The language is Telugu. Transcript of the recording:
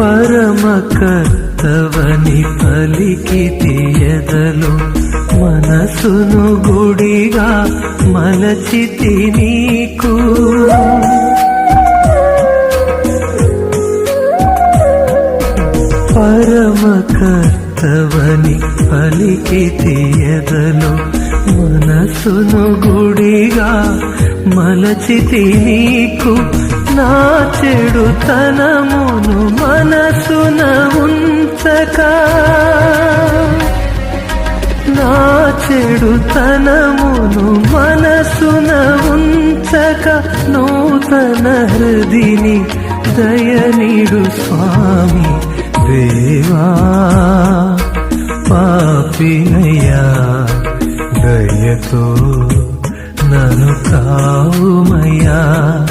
పరమకర్తవని పలికి తీయదలు మనసును గుడిగా మలచితి నీకు పరమకర్తవని పలికి తీయదలు మనసును గుడిగా మలచితి నీకు నా చెడుతనమును మనసున ఉంచక నా చెడుతనమును మనసున ఉంచక నూతన హృదిని దయనీడు స్వామి దేవా పాపినయ్యా దయతో నన్ను కావుమయ్యా